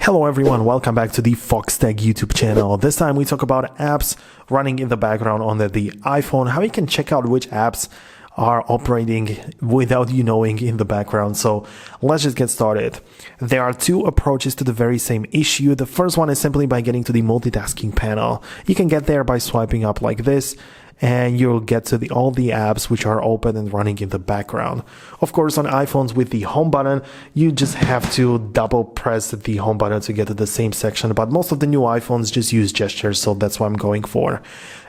Hello everyone, welcome back to the Foxtecc YouTube channel. This time we talk about apps running in the background on the iPhone, how you can check out which apps are operating without you knowing in the background. So let's just get started. There are two approaches to the very same issue. The first one is simply by getting to the multitasking panel. You can get there by swiping up like this, and you'll get to all the apps which are open and running in the background. Of course, on iPhones with the home button, you just have to double press the home button to get to the same section, but most of the new iPhones just use gestures, so that's what I'm going for.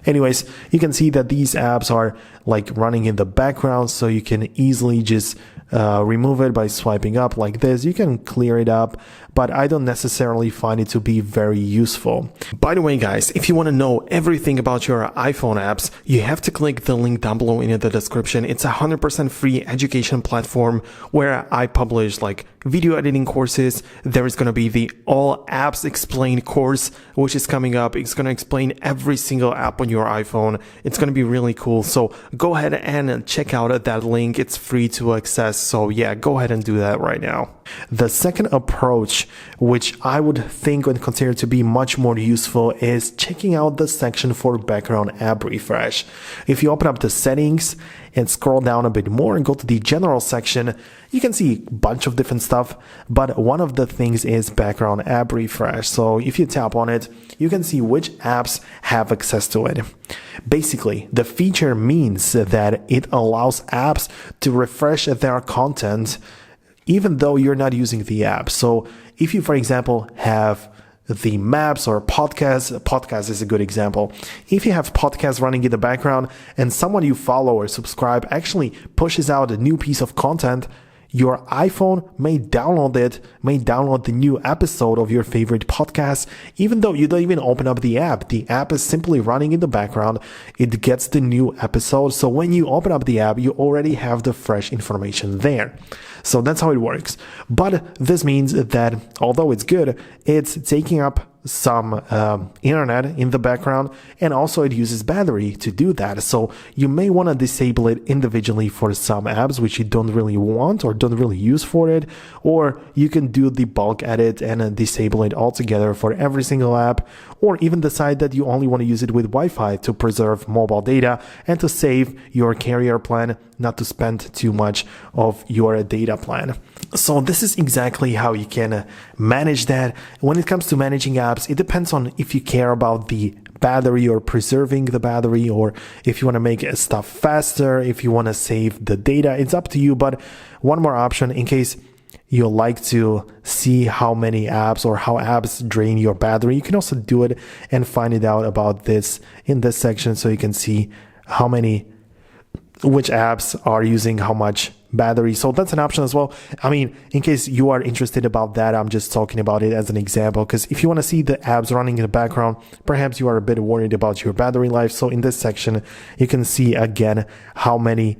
Anyways, you can see that these apps are like running in the background, so you can easily just remove it by swiping up like this. You can clear it up, but I don't necessarily find it to be very useful. By the way, guys, if you want to know everything about your iPhone apps, you have to click the link down below in the description. It's a 100% free education platform where I publish like video editing courses. There is going to be the All Apps Explained course, which is coming up. It's going to explain every single app on your iPhone. It's going to be really cool. So go ahead and check out that link. It's free to access. So yeah, go ahead and do that right now. The second approach, which I would think and consider to be much more useful, is checking out the section for background app refresh. If you open up the settings and scroll down a bit more and go to the general section, you can see a bunch of different stuff, but one of the things is background app refresh. So if you tap on it, you can see which apps have access to it. Basically, the feature means that it allows apps to refresh their content even though you're not using the app. So if you, for example, have the maps or podcast is a good example. If you have podcasts running in the background and someone you follow or subscribe actually pushes out a new piece of content, your iPhone may download the new episode of your favorite podcast, even though you don't even open up the app. The app is simply running in the background. It gets the new episode. So when you open up the app, you already have the fresh information there. So that's how it works. But this means that although it's good, it's taking up some internet in the background, and also it uses battery to do that. So you may want to disable it individually for some apps which you don't really want or don't really use for it, or you can do the bulk edit and disable it altogether for every single app, or even decide that you only want to use it with Wi-Fi to preserve mobile data and to save your carrier plan, not to spend too much of your data plan. So this is exactly how you can manage that. When it comes to managing apps, it depends on if you care about the battery or preserving the battery, or if you want to make stuff faster, if you want to save the data. It's up to you. But one more option in case you like to see how many apps or how apps drain your battery, you can also do it and find it out about this in this section, so you can see which apps are using how much battery. So that's an option as well. I mean, in case you are interested about that, I'm just talking about it as an example, because if you want to see the apps running in the background, perhaps you are a bit worried about your battery life. So in this section, you can see again how much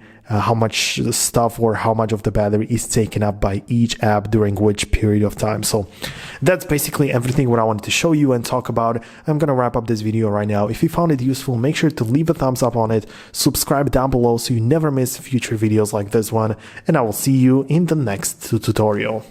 stuff or how much of the battery is taken up by each app during which period of time. So that's basically everything what I wanted to show you and talk about. I'm going to wrap up this video right now. If you found it useful, make sure to leave a thumbs up on it, subscribe down below so you never miss future videos like this one, and I will see you in the next tutorial.